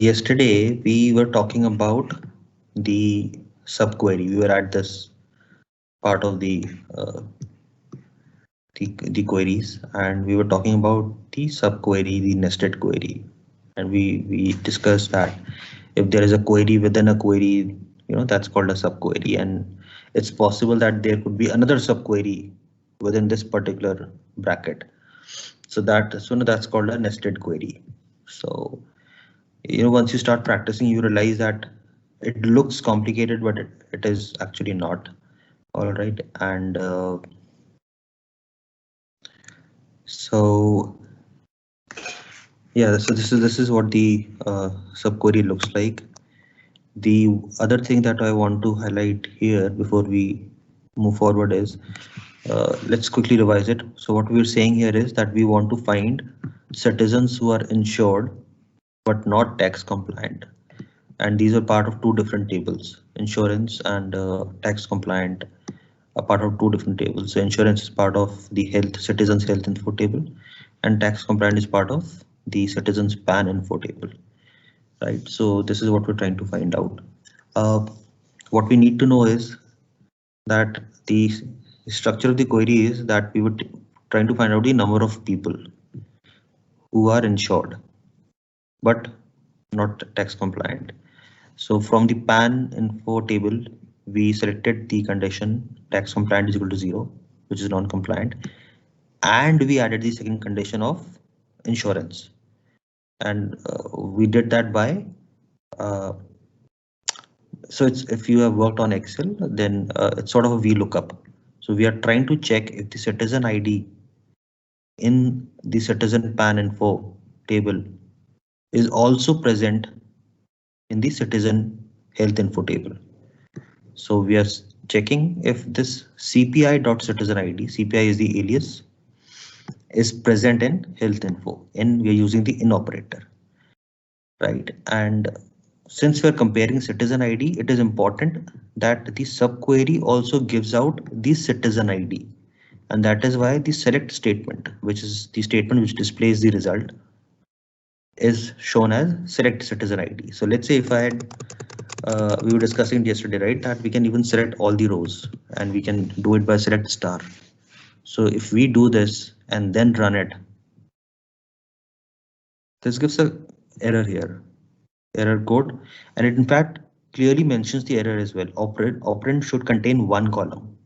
Yesterday we were talking about the subquery. We were at this part of uh, the queries, and we were talking about the subquery, the nested query, and we discussed that if there is a query within a query, that's called a subquery, and it's possible that there could be another subquery within this particular bracket. That's called a nested query. So once you start practicing, you realize that it looks complicated, but it is actually not. All right, and so yeah, so this is what the subquery looks like. The other thing that I want to highlight here before we move forward is, let's quickly revise it. So what we're saying here is that we want to find citizens who are insured but not tax compliant, and these are part of two different tables. Insurance and tax compliant are part of two different tables. So insurance is part of the citizens health info table, and tax compliant is part of the citizens PAN info table. Right, so this is what we're trying to find out. uh, what we need to know is that the structure of the query is that we were trying to find out the number of people who are insured but not tax compliant. So from the PAN info table, we selected the condition tax compliant is equal to 0, which is non-compliant, and we added the second condition of insurance. And we did that by, uh, so it's, if you have worked on Excel, then it's sort of a VLOOKUP. So we are trying to check if the citizen ID in the citizen PAN info table is also present in the citizen health info table. So we are checking if this CPI.citizen ID, CPI is the alias, is present in health info, and we are using the in operator, right? And since we're comparing citizen ID, it is important that the subquery also gives out the citizen ID. And that is why the select statement, which is the statement which displays the result, is shown as select citizen ID. So let's say if I had, we were discussing yesterday, right, that we can even select all the rows and we can do it by select star. So if we do this and then run it, this gives a error here, error code, and it in fact clearly mentions the error as well. Operand should contain one column.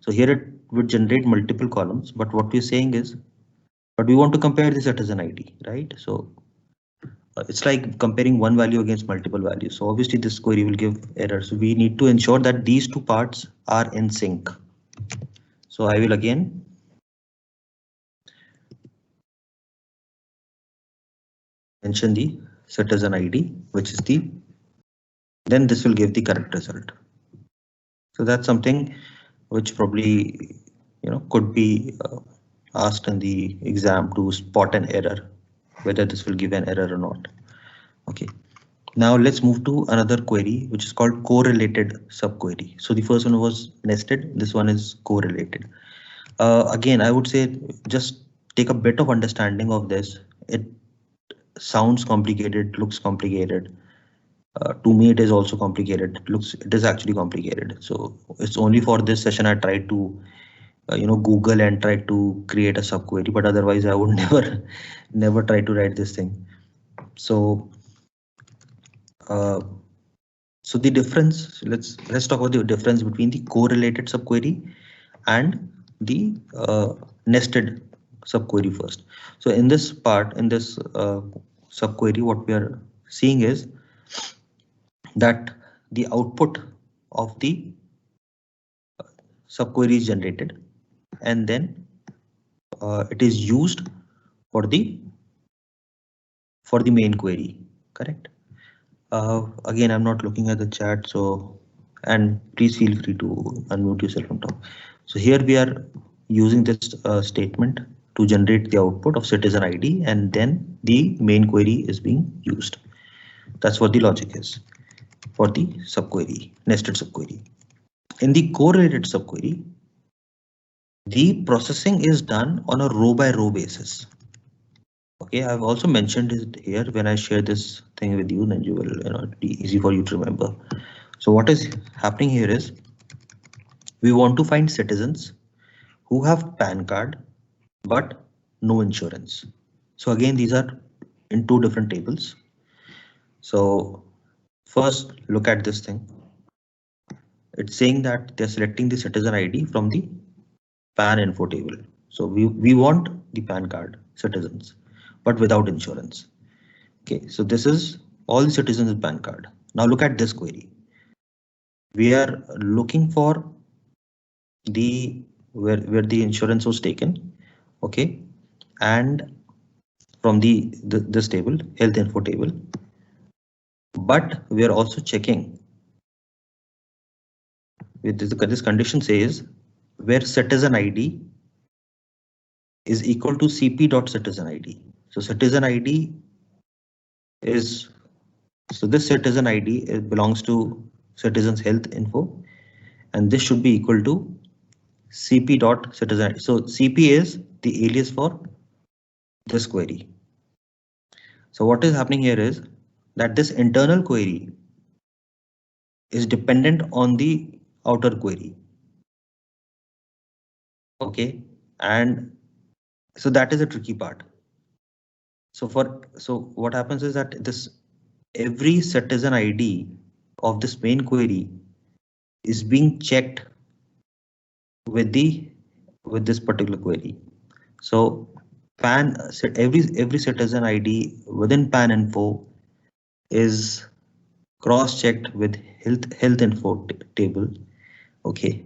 So here it would generate multiple columns, but what we're saying is, but we want to compare the citizen ID, right? So it's like comparing one value against multiple values. So obviously this query will give error. So we need to ensure that these two parts are in sync. So I will again mention the citizen ID, which is then this will give the correct result. So that's something which probably, could be asked in the exam to spot an error, whether this will give an error or not. Okay. Now let's move to another query, which is called correlated subquery. So the first one was nested. This one is correlated. Again, I would say just take a bit of understanding of this. It sounds complicated, looks complicated. To me, it is also complicated. It is actually complicated. So it's only for this session I tried to, Google and try to create a subquery, but otherwise I would never try to write this thing. So uh, so the difference, let's talk about the difference between the correlated subquery and the nested subquery first. So in this part, in this subquery, what we are seeing is that the output of the subquery is generated, and then it is used for the main query, correct? Again, I'm not looking at the chat, so, and please feel free to unmute yourself from top. So here we are using this statement to generate the output of citizen ID, and then the main query is being used. That's what the logic is for the subquery, nested subquery. In the correlated subquery, the processing is done on a row by row basis. Okay, I've also mentioned it here when I share this thing with you, then you will, it'll be easy for you to remember. So what is happening here is we want to find citizens who have PAN card but no insurance. So again, these are in two different tables. So first, look at this thing. It's saying that they're selecting the citizen ID from the PAN info table. So we want the PAN card citizens, but without insurance. Okay, so this is all the citizens with PAN card. Now look at this query. We are looking for the where the insurance was taken. Okay, and from this table, health info table. But we are also checking with this condition says where citizen ID is equal to cp.citizen ID. So citizen ID is, so this citizen ID belongs to citizens health info, and this should be equal to cp.citizen. So cp is the alias for this query. So what is happening here is that this internal query is dependent on the outer query. Okay, and so that is a tricky part. So what happens is that this every citizen ID of this main query is being checked with this particular query. So every citizen ID within PAN info is cross-checked with health info table. Okay,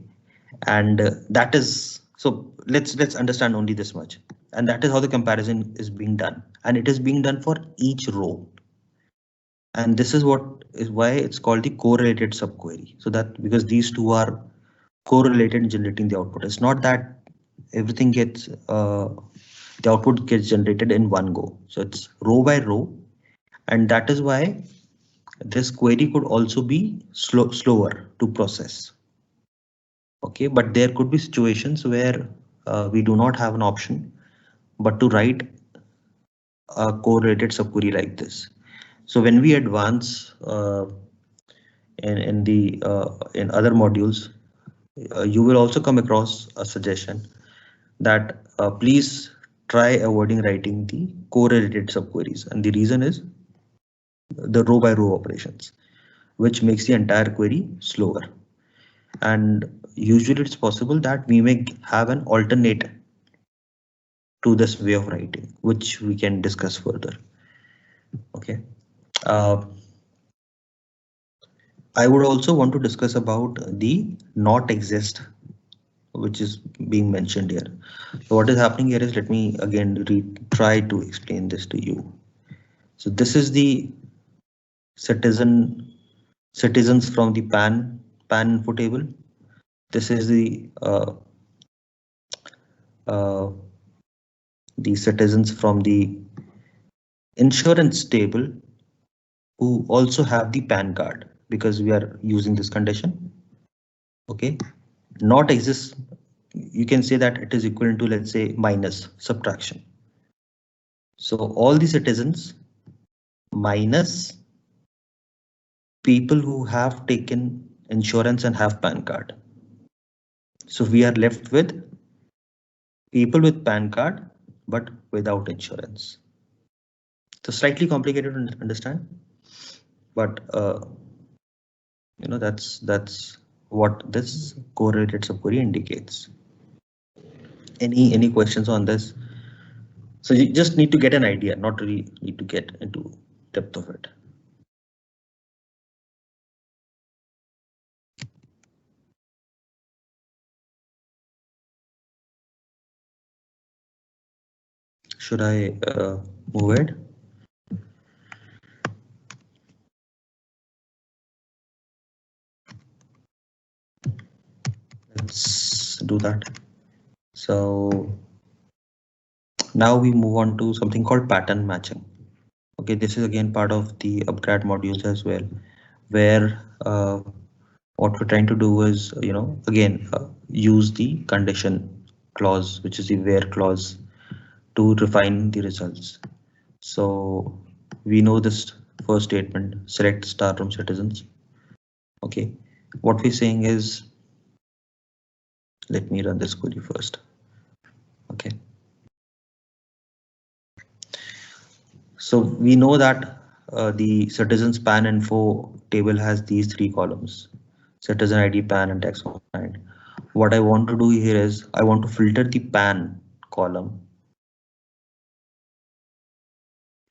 and that is, so let's understand only this much, and that is how the comparison is being done, and it is being done for each row. And this is what is why it's called the correlated subquery. So that because these two are correlated in generating the output. It's not that everything gets the output gets generated in one go. So it's row by row, and that is why this query could also be slower to process. Okay, but there could be situations where we do not have an option but to write a correlated subquery like this. So when we advance in other modules, you will also come across a suggestion that please try avoiding writing the correlated subqueries, and the reason is the row by row operations, which makes the entire query slower. And usually it's possible that we may have an alternate to this way of writing, which we can discuss further. Okay. I would also want to discuss about the not exist, which is being mentioned here. So what is happening here is, let me again try to explain this to you. So this is the citizens from the PAN info table. This is the citizens from the insurance table who also have the PAN card, because we are using this condition. Okay, not exists, you can say that it is equivalent to, let's say, minus subtraction. So all the citizens minus people who have taken insurance and have PAN card. So we are left with people with PAN card but without insurance. So slightly complicated to understand, but that's what this correlated subquery indicates. Any questions on this? So you just need to get an idea, not really need to get into depth of it. Should I move ahead? Let's do that. So now we move on to something called pattern matching. Okay, this is again part of the upgrad modules as well, where what we're trying to do is, again, use the condition clause, which is the where clause, to refine the results. So we know this first statement, select star from citizens. Okay, what we're saying is, let me run this query first. Okay, so we know that the citizens PAN info table has these three columns: citizen ID, PAN, and tax compliant. What I want to do here is I want to filter the PAN column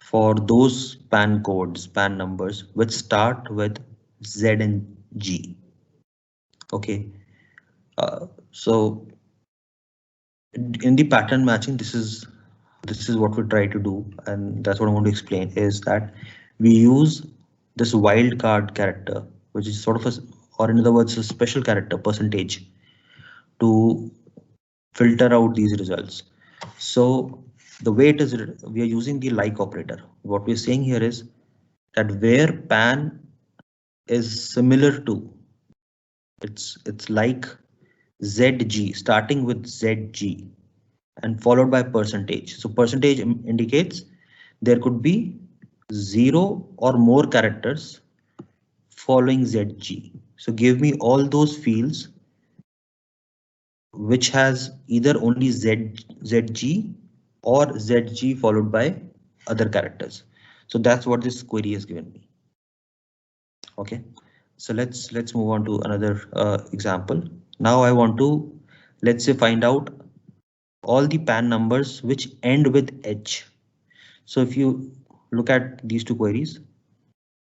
for those PAN codes, PAN numbers, which start with Z and G. Okay, so in the pattern matching, this is what we try to do, and that's what I want to explain is that we use this wildcard character, which is sort of a, or in other words, a special character percentage to filter out these results. So the way it is, we are using the like operator. What we're saying here is that where PAN is similar to, it's like ZG, starting with ZG and followed by percentage. So percentage indicates there could be 0 or more characters following ZG. So give me all those fields which has either only ZG or ZG followed by other characters. So that's what this query has given me. Okay, so let's move on to another example. Now I want to, let's say, find out all the PAN numbers which end with H. So if you look at these two queries,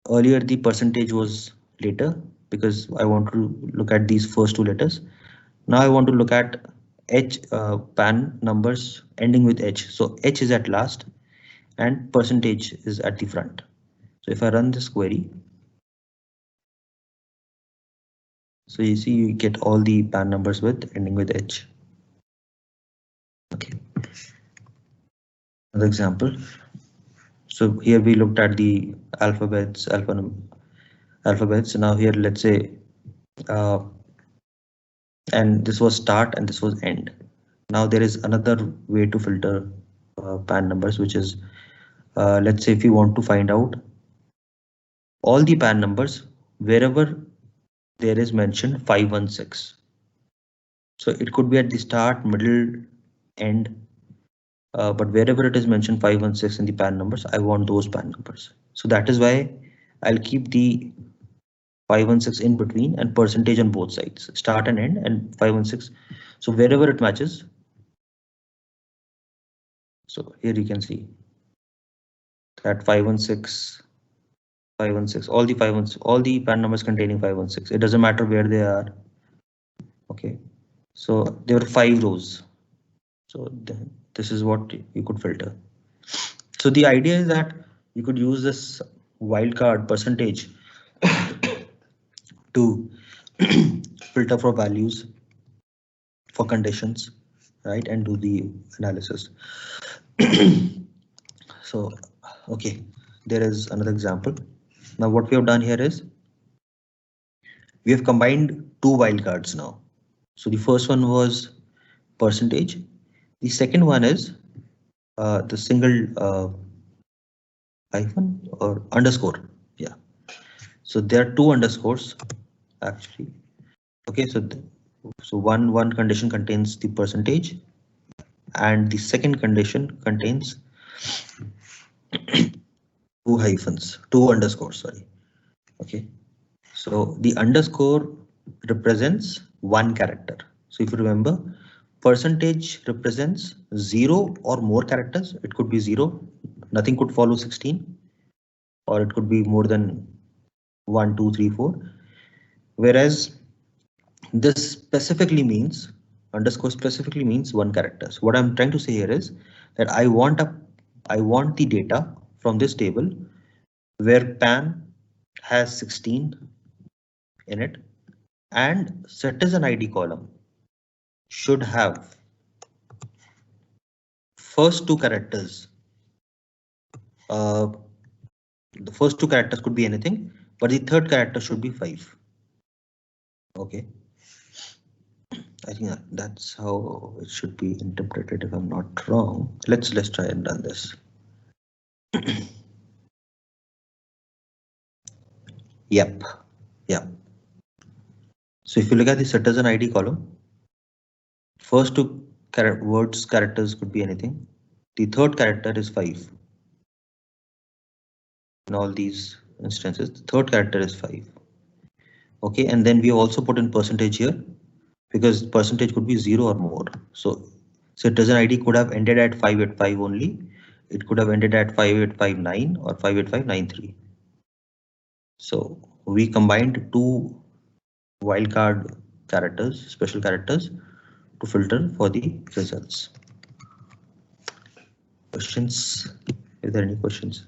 earlier the percentage was later because I want to look at these first two letters. Now I want to look at H PAN numbers ending with H. So H is at last and percentage is at the front. So if I run this query, so you see you get all the PAN numbers with ending with H. Okay. Another example. So here we looked at the alphabets, alphabets. Now here let's say and this was start and this was end. Now there is another way to filter PAN numbers, which is let's say if you want to find out all the PAN numbers wherever there is mentioned 516. So it could be at the start, middle, end, but wherever it is mentioned 516 in the PAN numbers, I want those PAN numbers. So that is why I'll keep the 516 in between and percentage on both sides, start and end, and 516. So wherever it matches. So here you can see that 516, 516, all the 516, all the PAN numbers containing 516. It doesn't matter where they are. Okay, so there are 5 rows. So this is what you could filter. So the idea is that you could use this wildcard percentage to filter for values, for conditions, right, and do the analysis. So, okay, there is another example. Now what we have done here is we have combined two wildcards now. So the first one was percentage. The second one is the single hyphen or underscore. Yeah. So there are two underscores actually. Okay, so so one condition contains the percentage, and the second condition contains two hyphens, two underscores. Sorry. Okay. So the underscore represents one character. So if you remember, percentage represents 0 or more characters. It could be 0, nothing could follow 16, or it could be more than 1, 2, 3, 4. Whereas this specifically means, underscore specifically means one character. So what I'm trying to say here is that I want the data from this table where PAN has 16 in it, and citizen ID column should have first two characters. The first two characters could be anything, but the third character should be 5. Okay, I think that's how it should be interpreted if I'm not wrong. Let's try and run this. Yep. Yeah. So if you look at the citizen ID column, first two characters could be anything. The third character is 5. In all these instances, the third character is 5. Okay, and then we also put in percentage here because percentage could be 0 or more. So citizen ID could have ended at 585 only. It could have ended at 5859 or 58593. So we combined two wildcard characters, special characters, to filter for the results. Questions? Is there any questions?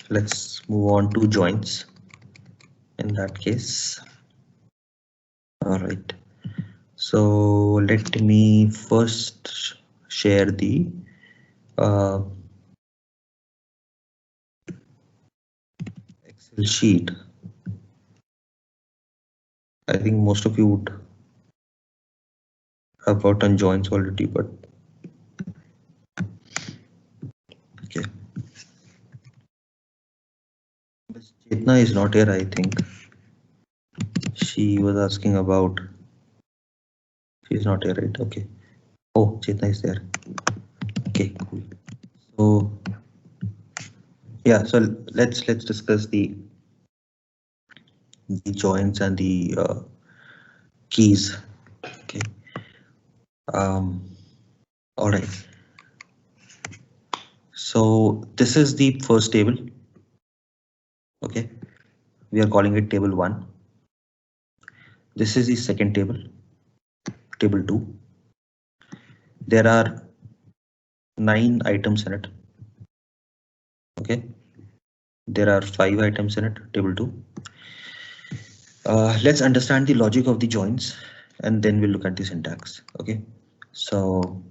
Let's move on to joins. In that case, all right. So let me first share the Excel sheet. I think most of you would have worked on joins already, but okay. Ms. Chetna is not here, I think. She was asking about. She's not here, right? Okay. Oh, Chetna is there. Okay, cool. So yeah, so let's discuss the joins and the keys. Okay. All right. So this is the first table. Okay. We are calling it table 1. This is the second table, table 2. There are 9 items in it. Okay. There are 5 items in it, table 2. Let's understand the logic of the joins and then we'll look at the syntax. Okay. So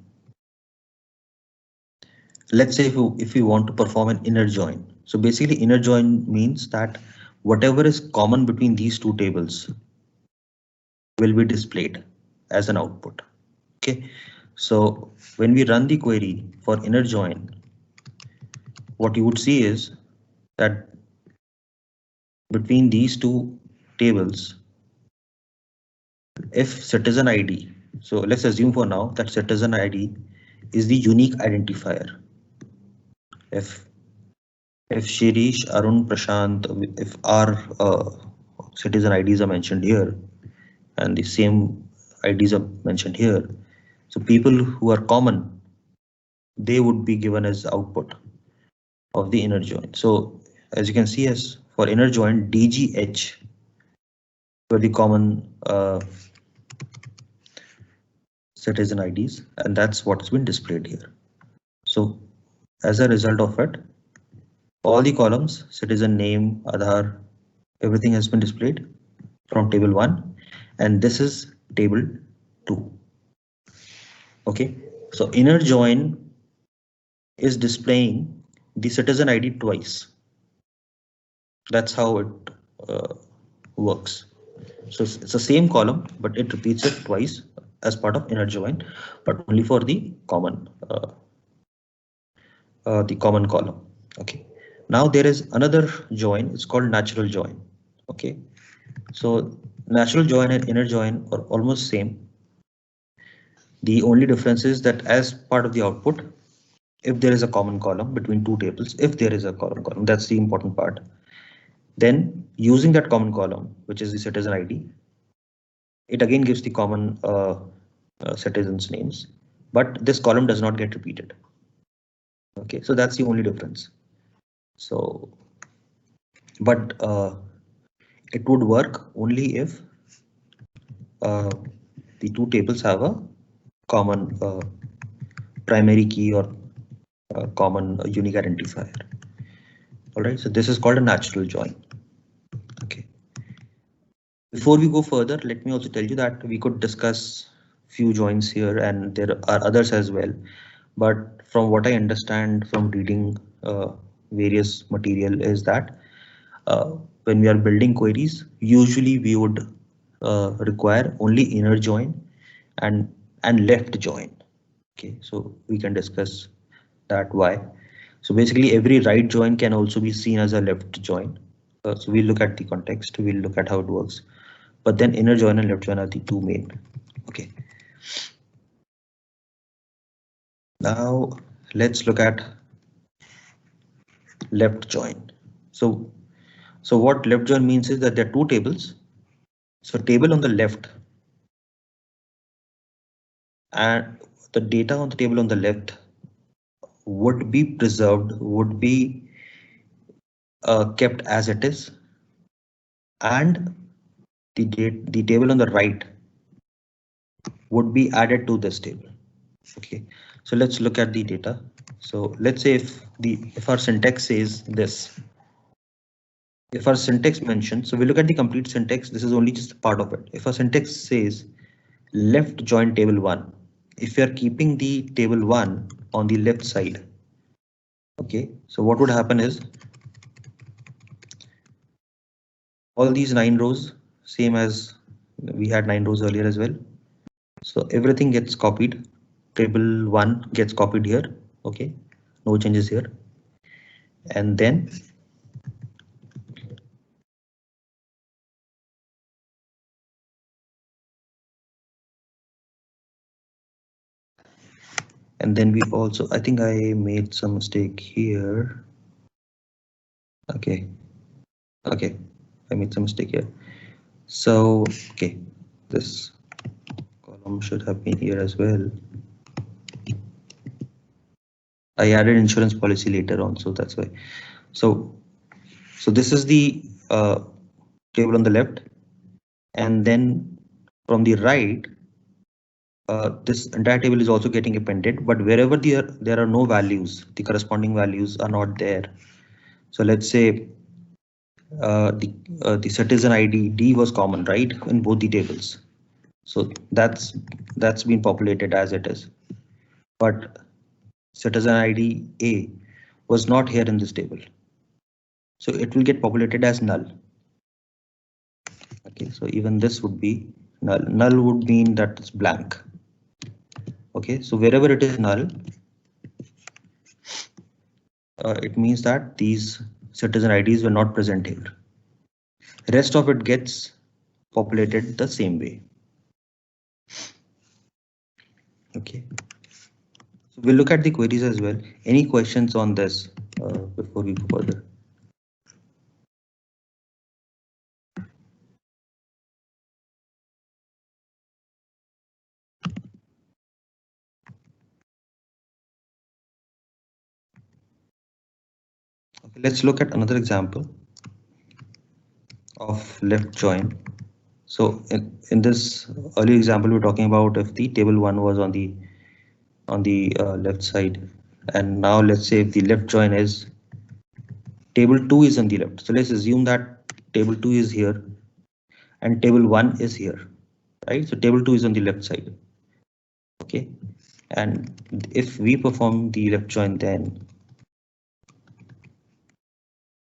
let's say if we want to perform an inner join. So basically inner join means that whatever is common between these two tables will be displayed as an output. Okay, so when we run the query for inner join, what you would see is that between these two tables, if citizen ID, so let's assume for now that citizen ID is the unique identifier. If Shirish, Arun, Prashant, if our citizen IDs are mentioned here and the same IDs are mentioned here, so people who are common, they would be given as output of the inner join. So as you can see, as for inner join, DGH were the common citizen IDs, and that's what's been displayed here. So as a result of it, all the columns, citizen name, Aadhaar, everything has been displayed from table 1, and this is table 2. Okay, so inner join is displaying the citizen ID twice. That's how it works. So it's the same column, but it repeats it twice as part of inner join, but only for the common column. Okay. Now there is another join. It's called natural join. Okay. So natural join and inner join are almost same. The only difference is that as part of the output, if there is a common column between two tables, if there is a common column, that's the important part. Then using that common column, which is the citizen ID, it again gives the common citizens names, but this column does not get repeated. Okay, so that's the only difference. So, but it would work only if the two tables have a common primary key or common unique identifier. All right, so this is called a natural join. Okay. Before we go further, let me also tell you that we could discuss few joins here and there are others as well. But from what I understand from reading various material is that when we are building queries, usually we would require only inner join and left join. Okay, so we can discuss that why. So basically every right join can also be seen as a left join. So we'll look at the context, we'll look at how it works. But then inner join and left join are the two main. Okay. Now let's look at left join. So what left join means is that there are two tables. So table on the left and the data on the table on the left would be preserved, would be kept as it is, and the table on the right would be added to this table. Okay, so let's look at the data. So let's say if our syntax says this, if our syntax mentions, so we look at the complete syntax, this is only just part of it. If our syntax says left join table 1, if you are keeping the table 1 on the left side, okay, so what would happen is all these 9 rows, same as we had 9 rows earlier as well. So everything gets copied. Table 1 gets copied here. Okay, no changes here. And then we also, I think I made some mistake here. Okay, I made some mistake here. So okay, this column should have been here as well. I added insurance policy later on, so that's why. So this is the table on the left, and then from the right, this entire table is also getting appended, but wherever there are no values, the corresponding values are not there. So let's say the citizen ID D was common, right, in both the tables. So that's been populated as it is, but citizen ID A was not here in this table. So it will get populated as null. Okay, so even this would be null. Null would mean that it's blank. Okay, so wherever it is null, it means that these citizen IDs were not present here. Rest of it gets populated the same way. Okay, so we'll look at the queries as well. Any questions on this before we go further? Okay, let's look at another example of left join. So in this early example, we're talking about if the table 1 was on the left side, and now let's say if the left join is table 2 is on the left. So let's assume that table 2 is here and table 1 is here, right? So table 2 is on the left side. Okay, and if we perform the left join, then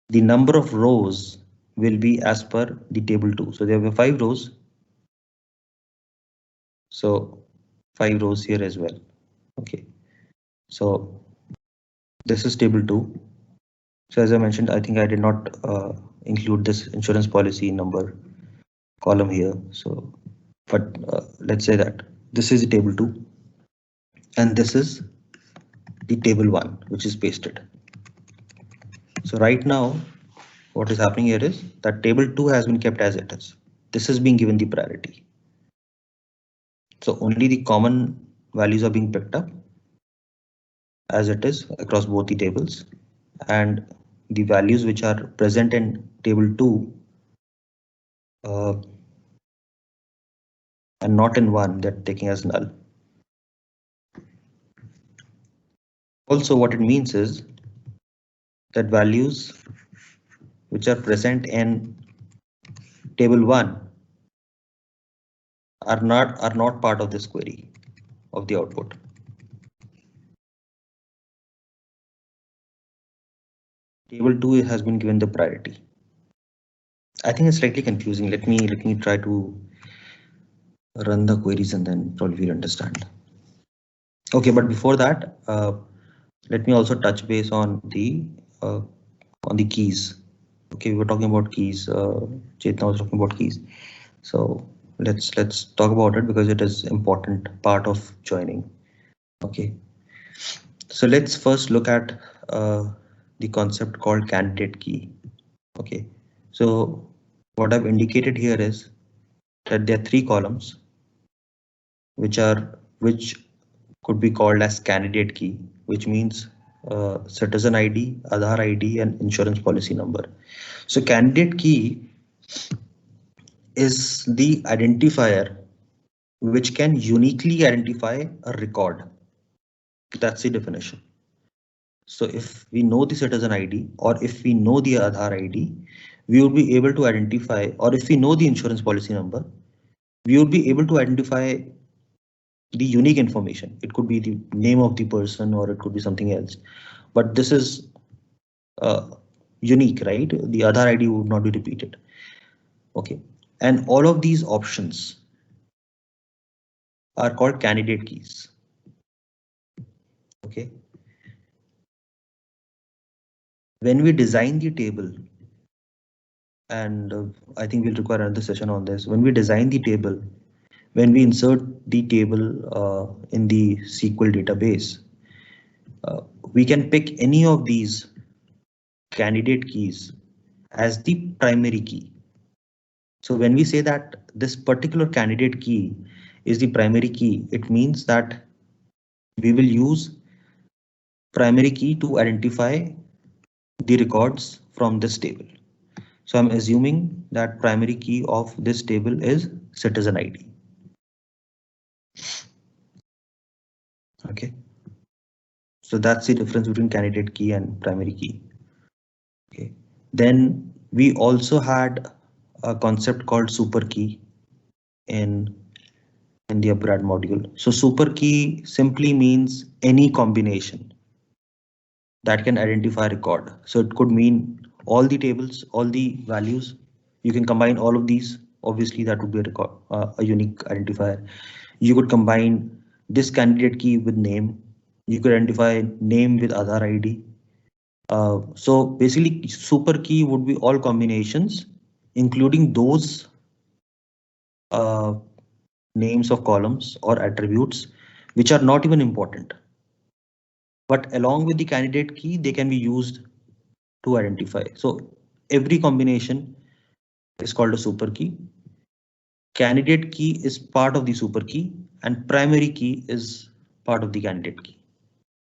the number of rows will be as per the table 2. So there were 5 rows. So 5 rows here as well. Okay, so this is table 2. So as I mentioned, I think I did not include this insurance policy number column here. So, but let's say that this is the table 2 and this is the table 1, which is pasted. So right now, what is happening here is that table 2 has been kept as it is. This is being given the priority. So only the common values are being picked up as it is across both the tables, and the values which are present in table 2 and not in 1, they're taking as null. Also, what it means is that values which are present in table 1 are not part of this query of the output. Table 2 has been given the priority. I think it's slightly confusing. Let me try to run the queries and then probably we'll understand. Okay, but before that, let me also touch base on the keys. Okay, we were talking about keys. Chetna was talking about keys. So let's talk about it because it is important part of joining. Okay, so let's first look at the concept called candidate key. Okay, so what I've indicated here is that there are three columns which could be called as candidate key, which means citizen ID, Aadhaar ID, and insurance policy number. So candidate key is the identifier which can uniquely identify a record. That's the definition. So if we know the citizen ID or if we know the Aadhaar ID, we would be able to identify, or if we know the insurance policy number, we would be able to identify the unique information. It could be the name of the person or it could be something else. But this is unique, right? The Aadhaar ID would not be repeated. Okay. And all of these options are called candidate keys. Okay. When we design the table, and I think we'll require another session on this. When we design the table, when we insert the table in the SQL database, we can pick any of these candidate keys as the primary key. So when we say that this particular candidate key is the primary key, it means that we will use primary key to identify the records from this table. So I'm assuming that primary key of this table is citizen ID. Okay. So that's the difference between candidate key and primary key. Okay. Then we also had a concept called super key in the upgrade module. So super key simply means any combination that can identify a record. So it could mean all the tables, all the values. You can combine all of these. Obviously, that would be a record, a unique identifier. You could combine this candidate key with name. You could identify name with Aadhaar ID. So basically, super key would be all combinations, including those names of columns or attributes which are not even important. But along with the candidate key, they can be used to identify. So every combination is called a super key. Candidate key is part of the super key and primary key is part of the candidate key.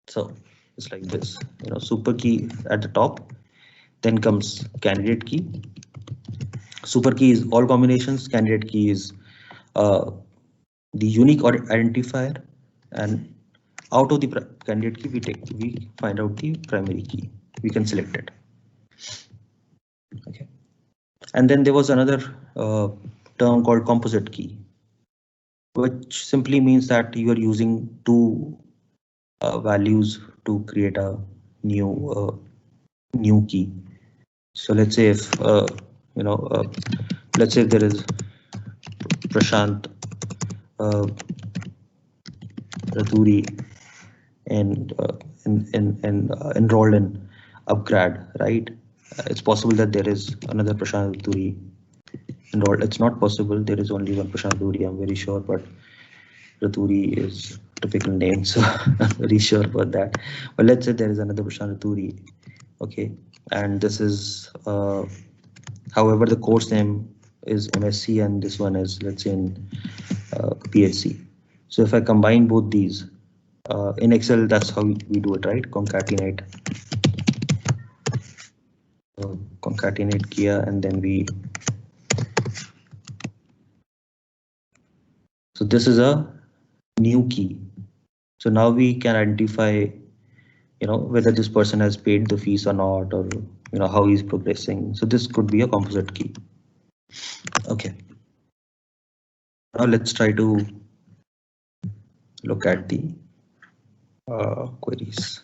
So it's like this, super key at the top, then comes candidate key. Super key is all combinations, candidate key is the unique or identifier, and out of the candidate key we find out the primary key. We can select it. Okay. And then there was another term called composite key, which simply means that you are using two values to create a new key. So let's say if let's say there is Prashant Rathuri and enrolled in upgrad, right? It's possible that there is another Prashant Rathuri enrolled. It's not possible. There is only one Prashant Rathuri, I'm very sure, but Rathuri is typical name, so I'm very sure about that. But let's say there is another Prashant Rathuri. Okay, and this is however the course name is MSc and this one is, let's say, in PhD. So if I combine both these in Excel, that's how we do it, right? Concatenate Kia, and then so this is a new key. So now we can identify, whether this person has paid the fees or not, or how he's progressing. So this could be a composite key. Okay. Now let's try to look at the queries.